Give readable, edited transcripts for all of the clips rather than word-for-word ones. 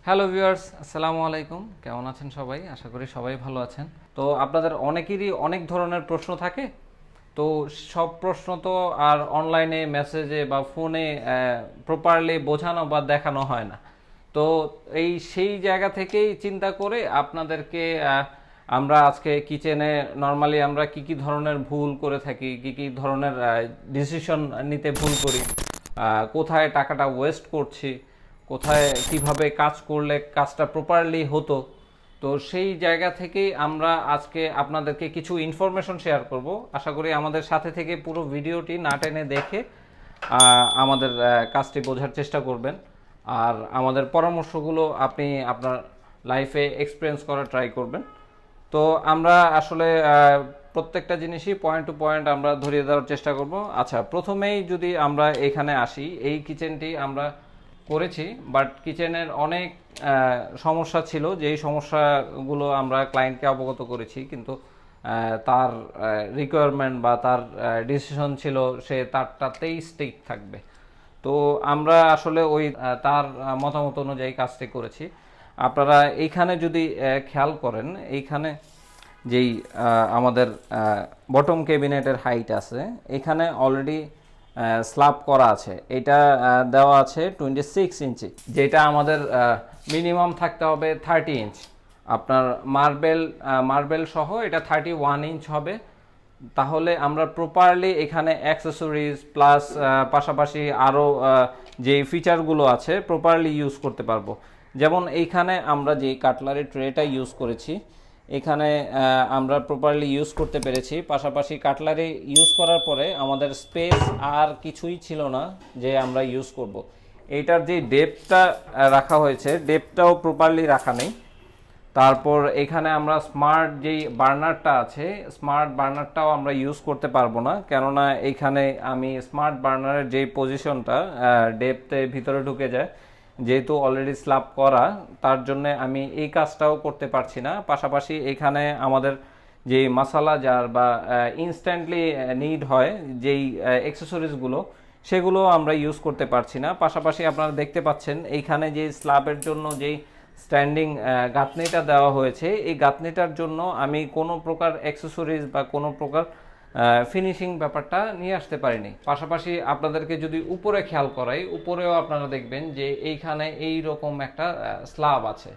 Hello viewers, আসসালামু আলাইকুম। কেমন আছেন সবাই? আশা করি সবাই ভালো আছেন। তো আপনাদের অনেকেরই অনেক ধরনের প্রশ্ন থাকে। তো সব প্রশ্ন তো আর অনলাইনে মেসেজে বা ফোনে প্রপারলি বোঝানো বা দেখানো হয় না। তো সেই জায়গা থেকেই চিন্তা করে আপনাদেরকে আমরা আজকে কিচেনে নর্মালি আমরা কি কি ধরনের ভুল করে থাকি, কি কি ধরনের ডিসিশন নিতে ভুল করি, কোথায় টাকাটা ওয়েস্ট করছি, কোথায় কিভাবে কাজ করলে কাজটা প্রপারলি হতো। তো সেই জায়গা থেকেই আমরা আজকে আপনাদেরকে কিছু ইনফরমেশন শেয়ার করব। আশা করি আমাদের সাথে থেকে পুরো ভিডিওটি না টেনে দেখে আমাদের কাজটি বোঝার চেষ্টা করবেন। আর আমাদের পরামর্শগুলো আপনি আপনার লাইফে এক্সপিরিয়েন্স করার ট্রাই করবেন। তো আমরা আসলে প্রত্যেকটা জিনিসই পয়েন্ট টু পয়েন্ট আমরা ধরিয়ে দেওয়ার চেষ্টা করব। আচ্ছা, প্রথমেই যদি আমরা এখানে আসি, এই কিচেনটি আমরা করেছি, বাট কিচেনের অনেক সমস্যা ছিল, যেই সমস্যাগুলো আমরা ক্লায়েন্টকে অবগত করেছি, কিন্তু তার রিকোয়ারমেন্ট বা তার ডিসিশন ছিল সে তারটাতেই স্টিক থাকবে। তো আমরা আসলে ওই তার মতামত অনুযায়ী কাজটি করেছি। আপনারা এইখানে যদি খেয়াল করেন, এইখানে যেই আমাদের বটম ক্যাবিনেটের হাইট আছে, এখানে অলরেডি স্ল্যাব করা আছে। এটা দেওয়া আছে 26 ইঞ্চি, যেটা আমাদের মিনিমাম থাকতে হবে 30 ইঞ্চ। আপনার মার্বেল সহ এটা 31 ইঞ্চ হবে। তাহলে আমরা প্রপারলি এখানে অ্যাক্সেসরিজ প্লাস পাশাপাশি আরও যে ফিচারগুলো আছে প্রপারলি ইউজ করতে পারবো। যেমন এইখানে আমরা যে কাটলারি ট্রেটা ইউজ করেছি, এখানে আমরা প্রপারলি ইউজ করতে পেরেছি। পাশাপাশি কাটলারি ইউজ করার পরে আমাদের স্পেস আর কিছুই ছিল না যে আমরা ইউজ করব। এইটার যে ডেপথটা রাখা হয়েছে, ডেপথটাও প্রপারলি রাখা নেই। তারপর এখানে আমরা স্মার্ট যেই বার্নারটা আছে, স্মার্ট বার্নারটাও আমরা ইউজ করতে পারবো না, কেননা এইখানে আমি স্মার্ট বার্নারের যেই পজিশনটা ডেপথে ভিতরে ঢুকে যায়, যেহেতু অলরেডি স্ল্যাব করা, তার জন্য আমি এই কাজটাও করতে পারছি না। পাশাপাশি এখানে আমাদের যেই মশলা জার বা ইনস্ট্যান্টলি নিড হয় যেই অ্যাক্সেসরিজগুলো, সেগুলো আমরা ইউজ করতে পারছি না। পাশাপাশি আপনারা দেখতে পাচ্ছেন এইখানে যে স্ল্যাবের জন্য যেই স্ট্যান্ডিং গাঁথনিটা দেওয়া হয়েছে, এই গাঁথনিটার জন্য আমি কোনো প্রকার অ্যাক্সেসরিজ বা কোনো প্রকার ফিনিশিং ব্যাপারটা নিয়ে আসতে পারিনি। পাশাপাশি আপনাদেরকে যদি উপরে খেয়াল করাই, উপরেও আপনারা দেখবেন যে এইখানে এই রকম একটা স্ল্যাব আছে।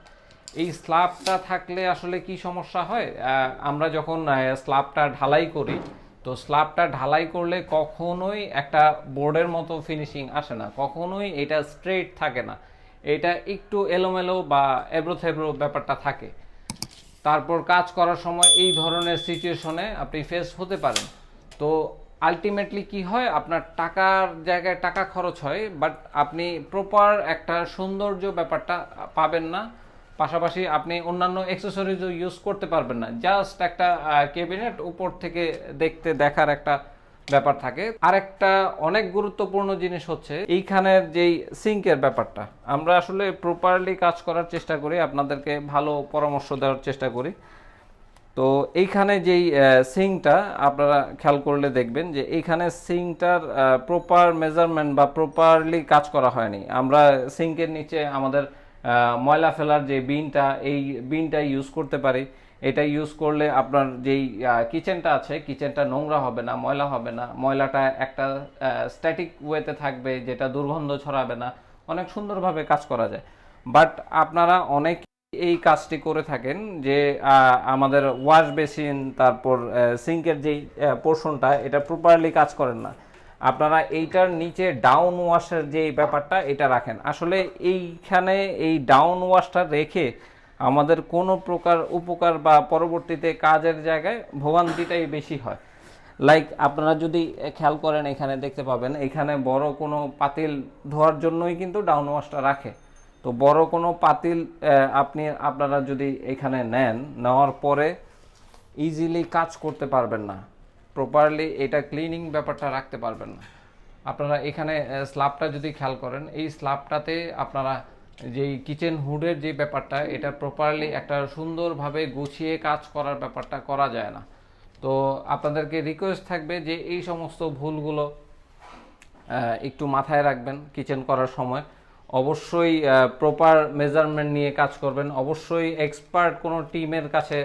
এই স্ল্যাবটা থাকলে আসলে কি সমস্যা হয়, আমরা যখন স্ল্যাবটা ঢালাই করি, তো স্ল্যাবটা ঢালাই করলে কখনোই একটা বোর্ডের মতো ফিনিশিং আসে না, কখনোই এটা স্ট্রেট থাকে না, এটা একটু এলোমেলো বা এবড়ো ব্যাপারটা থাকে। তারপর কাজ করার সময় এই ধরনের সিচুয়েশনে আপনি ফেস হতে পারেন। তো আলটিমেটলি কি হয়, আপনার টাকার জায়গায় টাকা খরচ হয়, বাট আপনি প্রপার একটা সৌন্দর্য ব্যাপারটা পাবেন না। পাশাপাশি আপনি অন্যান্য অ্যাক্সেসরিজও ইউজ করতে পারবেন না, জাস্ট একটা ক্যাবিনেট উপর থেকে দেখার একটা ব্যাপার থাকে। আরেকটা অনেক গুরুত্বপূর্ণ জিনিস হচ্ছে এইখানের যেই সিঙ্কের ব্যাপারটা, আমরা আসলে প্রপারলি কাজ করার চেষ্টা করি, আপনাদেরকে ভালো পরামর্শ দেওয়ার চেষ্টা করি। তো এইখানে যেই সিঙ্কটা আপনারা খেয়াল করলে দেখবেন যে এইখানে সিঙ্কটার প্রপার মেজারমেন্ট বা প্রপারলি কাজ করা হয়নি। আমরা সিঙ্কের নিচে আমাদের ময়লা ফেলার যে বিনটা, এই বিনটা ইউজ করতে পারি। এটা ইউজ করলে আপনার যেই কিচেনটা আছে, কিচেনটা নোংরা হবে না, ময়লা হবে না, ময়লাটা একটা স্ট্যাটিক ওয়েতে থাকবে, যেটা দুর্গন্ধ ছড়াবে না, অনেক সুন্দরভাবে কাজ করা যায়। বাট আপনারা অনেক এই কাজটি করে থাকেন যে আমাদের ওয়াশ বেসিন, তারপর সিঙ্কের যেই পোর্শনটা, এটা প্রপারলি কাজ করেন না। আপনারা এইটার নিচে ডাউন ওয়াশের যে ব্যাপারটা এটা রাখেন। আসলে এইখানে এই ডাউন ওয়াশটা রেখে আমাদের কোনো প্রকার উপকার বা পরবর্তীতে কাজের জায়গায় ভোগান্তিটাই বেশি হয়। লাইক আপনারা যদি খেয়াল করেন, এখানে দেখতে পাবেন এখানে বড় কোনো পাতিল ধোয়ার জন্যই কিন্তু ডাউন ওয়াশটা রাখে। তো বড় কোনো পাতিল আপনারা যদি এখানে নেওয়ার পরে ইজিলি কাজ করতে পারবেন না, প্রপারলি এটা ক্লিনিং ব্যাপারটা রাখতে পারবেন না। আপনারা এখানে স্ল্যাবটা যদি খেয়াল করেন, এই স্ল্যাবটাতে আপনারা যেই কিচেন হুডের যে ব্যাপারটা, এটা প্রপারলি একটা সুন্দরভাবে গুছিয়ে কাজ করার ব্যাপারটা করা যায় না। তো আপনাদেরকে রিকোয়েস্ট থাকবে যে এই সমস্ত ভুলগুলো একটু মাথায় রাখবেন কিচেন করার সময়। অবশ্যই প্রপার মেজারমেন্ট নিয়ে কাজ করবেন, অবশ্যই এক্সপার্ট কোনো টিমের কাছে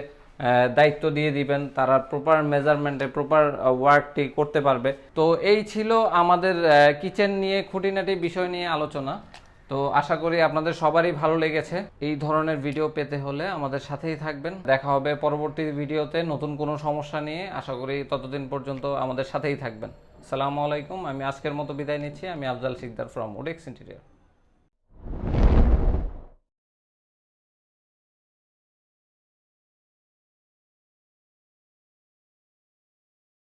দায়িত্ব দিয়ে দিবেন, তারা প্রপার মেজারমেন্টে প্রপার ওয়ার্কটি করতে পারবে। তো এই ছিল আমাদের কিচেন নিয়ে খুঁটিনাটি বিষয় নিয়ে আলোচনা। তো আশা করি আপনাদের সবারই ভালো লেগেছে। এই ধরনের ভিডিও পেতে হলে আমাদের সাথেই থাকবেন। দেখা হবে পরবর্তী ভিডিওতে নতুন কোনো সমস্যা নিয়ে। আশা করি ততদিন পর্যন্ত আমাদের সাথেই থাকবেন। আসসালামু আলাইকুম। আমি আজকের মতো বিদায় নিচ্ছি। আমি আফজাল সিকদার ফ্রম ওডেক্স ইন্টেরিয়র।